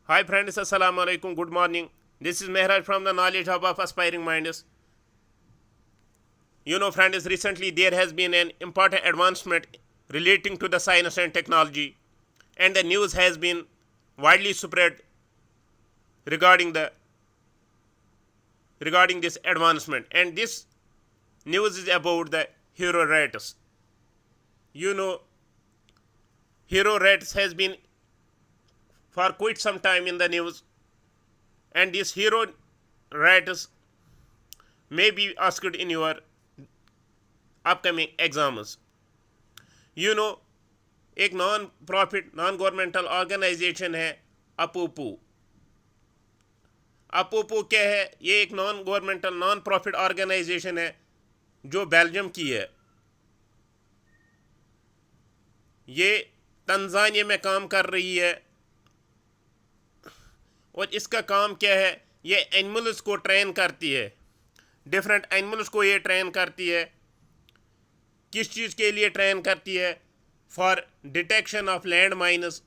Hi friends, Assalamu alaikum, good morning. This is Mehraj from the Knowledge Hub of Aspiring Minds. You know friends, recently there has been an important advancement relating to the science and technology, and the news has been widely spread regarding this advancement, and this news is about the hero rats. You know, hero rats has been for quite some time in the news, and these hero rats may be asked in your upcoming exams. You know, एक non profit non governmental organisation है APOPO. APOPO क्या है? ये एक non governmental non profit organisation है जो Belgium की है. ये तंजानिया में काम कर रही है और इसका काम क्या है? ये एनिमल्स को ट्रेन करती है, डिफरेंट एनिमल्स को ये ट्रेन करती है. किस चीज़ के लिए ट्रेन करती है? For detection of land mines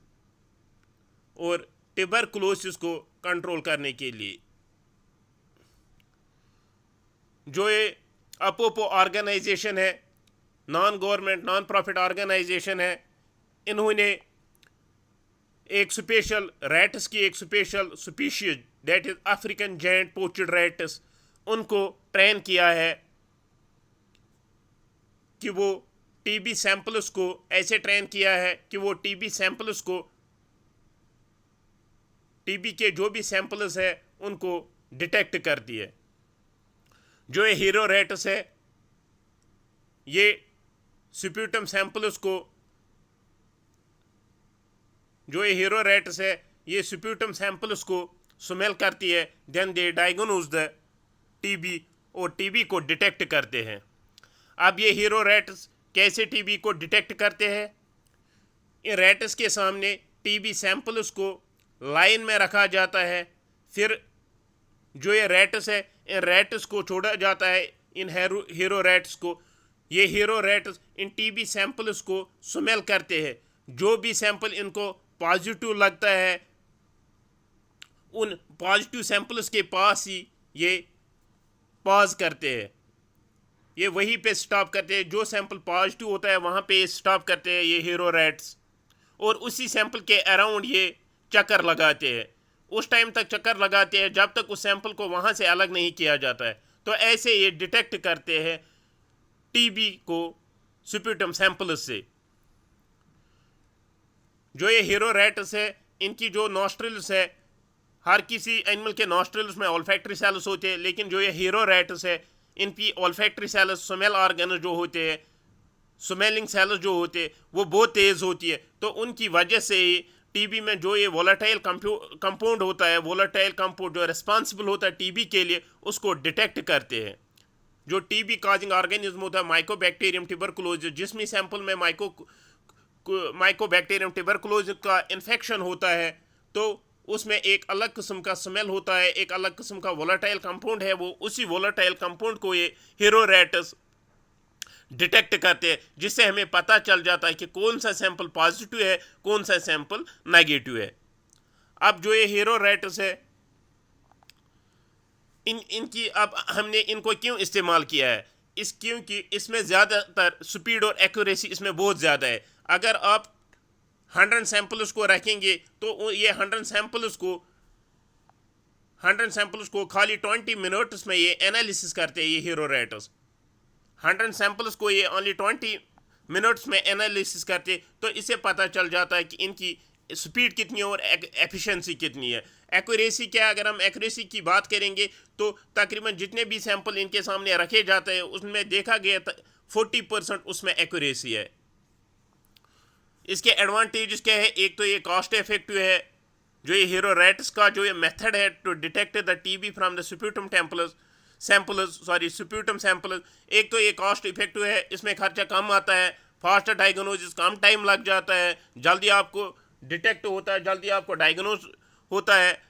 और ट्यूबरकुलोसिस को कंट्रोल करने के लिए. जो ये अपोपो ऑर्गेनाइजेशन है, non government non profit organisation है, इन्होंने एक स्पेशल रैट्स की एक special species that is African giant pouched rats, उनको ट्रेन किया है कि वो टीबी सैंपल्स को ऐसे ट्रेन किया है कि वो टीबी सैंपल्स को, टीबी के जो भी सैंपल्स है उनको डिटेक्ट करती है. जो ये हीरो रैट्स है ये स्प्यूटम सैंपल्स को, जो ये हीरो रैट्स है ये स्प्यूटम सैंपल्स को स्मेल करती है, then they diagnose the TB और टीबी को डिटेक्ट करते हैं. अब ये हीरो रैट्स कैसे टीबी को डिटेक्ट करते हैं? इन रैट्स के सामने टीबी सैंपल्स को लाइन में रखा जाता है, फिर जो ये रैट्स है इन रैट्स को छोड़ा जाता है, इन हीरो रैट्स को. ये हीरो रैट्स इन टीबी सैंपल्स को स्मेल करते हैं. जो भी सैंपल इनको पॉजिटिव लगता है उन पॉजिटिव सैंपल्स के पास ही ये पॉज करते हैं, ये वहीं पे स्टॉप करते हैं. जो सैंपल पॉजिटिव होता है वहाँ पे स्टॉप करते हैं ये हीरो रैट्स, और उसी सैंपल के अराउंड ये चक्कर लगाते हैं. उस टाइम तक चक्कर लगाते हैं जब तक उस सैंपल को वहाँ से अलग नहीं किया जाता है. तो ऐसे ये डिटेक्ट करते हैं टीबी को स्प्यूटम सैंपल्स से. जो ये हीरो रैट्स है इनकी जो नॉस्ट्रिल्स है, हर किसी एनिमल के नॉस्ट्रिल्स में ऑल्फैक्टरी सेल्स होते हैं, लेकिन जो ये हीरो रैट्स है इनकी ऑल्फैक्टरी सेल्स, स्मेल ऑर्गन जो होते हैं, स्मेलिंग सेल्स जो होते हैं वो बहुत तेज़ होती है. तो उनकी वजह से टीबी में जो ये वोलेटाइल कंपाउंड होता है, वोलेटाइल कंपाउंड जो रिस्पॉन्सिबल होता है टीबी के लिए, उसको डिटेक्ट करते हैं. जो टीबी काजिंग ऑर्गेनिज्म होता है माइकोबैक्टीरियम ट्यूबरकुलोसिस, जिसमें सैंपल में माइकोबैक्टीरियम ट्यूबरकुलोसिस का इन्फेक्शन होता है, तो उसमें एक अलग किस्म का स्मेल होता है, एक अलग किस्म का वोलेटाइल कंपाउंड है. वो उसी वोलेटाइल कंपाउंड को ये हीरो रैट्स डिटेक्ट करते हैं, जिससे हमें पता चल जाता है कि कौन सा सैंपल पॉजिटिव है, कौन सा सैंपल नेगेटिव है. अब जो ये हीरो रैट्स है इनकी अब हमने इनको क्यों इस्तेमाल किया है? क्योंकि इसमें ज़्यादातर स्पीड और एक्यूरेसी इसमें बहुत ज़्यादा है. अगर आप 100 सैंपल्स को रखेंगे तो ये 100 सैंपल्स को खाली 20 मिनट्स में ये एनालिसिस करते हैं ये हीरो रैट्स. 100 सैंपल्स को ये ओनली 20 मिनट्स में एनालिसिस करते, तो इससे पता चल जाता है कि इनकी स्पीड कितनी है और एफिशिएंसी कितनी है. एक्यूरेसी क्या है? अगर हम एक्यूरेसी की बात करेंगे तो तकरीबन जितने भी सैंपल इनके सामने रखे जाते हैं उसमें देखा गया 40% उसमें एक्यूरेसी है. इसके एडवांटेजेस क्या है? एक तो ये कॉस्ट इफेक्टिव है. जो ये हीरो रैट्स का जो ये मेथड है to detect the TB from the sputum samples, एक तो ये कॉस्ट इफेक्टिव है, इसमें खर्चा कम आता है, फास्ट डायग्नोसिस, कम टाइम लग जाता है, जल्दी आपको डिटेक्ट होता है, जल्दी आपको डायग्नोज होता है.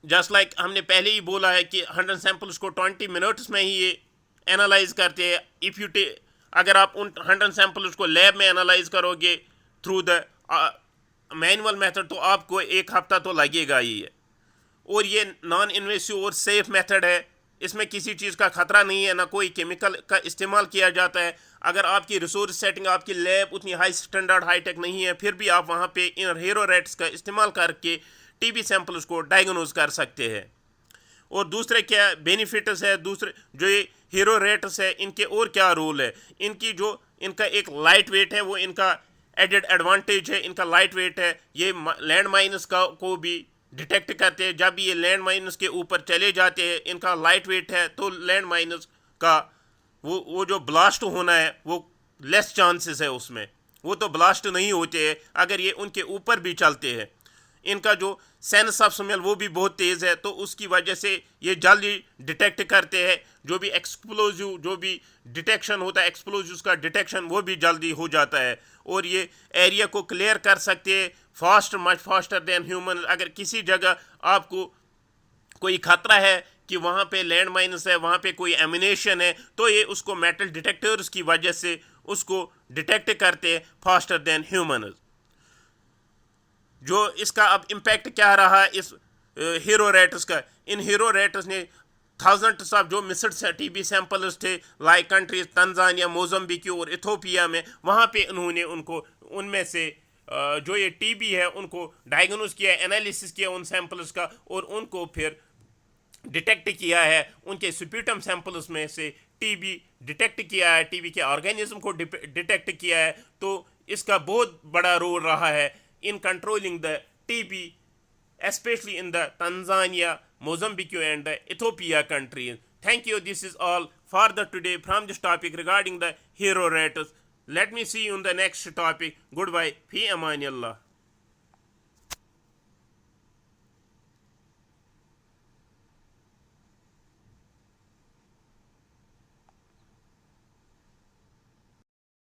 जस्ट लाइक हमने पहले ही बोला है कि 100 सैंपल्स को 20 मिनट्स में ही ये एनालाइज करते हैं. अगर आप उन 100 सैंपल्स को लैब में एनालाइज करोगे थ्रू द मैनुअल मेथड तो आपको एक हफ्ता तो लगेगा ही है, और ये नॉन इन्वेसिव और सेफ मेथड है। इसमें किसी चीज़ का खतरा नहीं है, ना कोई केमिकल का इस्तेमाल किया जाता है। अगर आपकी रिसोर्स सेटिंग, आपकी लैब उतनी हाई स्टैंडर्ड हाई टेक नहीं है, फिर भी आप वहाँ पे इन हीरो रेट्स का इस्तेमाल करके टीबी सैंपल्स को डायग्नोज कर सकते हैं। और दूसरे क्या बेनिफिट्स है, दूसरे जो ये हीरो रेट्स है इनके और क्या रोल है, इनकी जो इनका एक लाइट वेट है, वो इनका एडेड एडवांटेज है। इनका लाइट वेट है, ये लैंड माइनस को भी डिटेक्ट करते हैं। जब ये लैंड माइनस के ऊपर चले जाते हैं, इनका लाइट वेट है, तो लैंड माइनस का वो जो ब्लास्ट होना है वो लेस चांसेस है उसमें, वो तो ब्लास्ट नहीं होते हैं अगर ये उनके ऊपर भी चलते हैं। इनका जो सेंस ऑफ स्मेल वो भी बहुत तेज़ है, तो उसकी वजह से ये जल्दी डिटेक्ट करते हैं। जो भी एक्सप्लोजिव, जो भी डिटेक्शन होता है, एक्सप्लोजिव का डिटेक्शन वो भी जल्दी हो जाता है, और ये एरिया को क्लियर कर सकते हैं fast, much faster than human. अगर किसी जगह आपको कोई खतरा है कि वहाँ पे लैंड माइनस है, वहाँ पे कोई एमिनेशन है, तो ये उसको मेटल डिटेक्टर्स की वजह से उसको डिटेक्ट करते हैं फास्टर देन ह्यूमन। जो इसका अब इम्पैक्ट क्या रहा इस हीरो रेट्स का, इन हीरो रेट्स ने थाउजेंड्स ऑफ जो मिस्ड टीबी सैंपल्स थे लाइक कंट्रीज तंजानिया, मोजम्बिक और इथोपिया में, वहाँ पे उन्होंने उनको उनमें से जो ये टीबी है उनको डायग्नोज किया, एनालिसिस किया उन सैंपल्स का, और उनको फिर डिटेक्ट किया है। उनके स्प्यूटम सैंपल्स में से टीबी डिटेक्ट किया है, टीबी के ऑर्गेनिज्म को डिटेक्ट किया है। तो इसका बहुत बड़ा रोल रहा है in controlling the TB, especially in the Tanzania, Mozambique and the Ethiopia countries. Thank you. This is all for the today from this topic regarding the hero rates. Let me see you in the next topic. Goodbye. Fi Amanillah.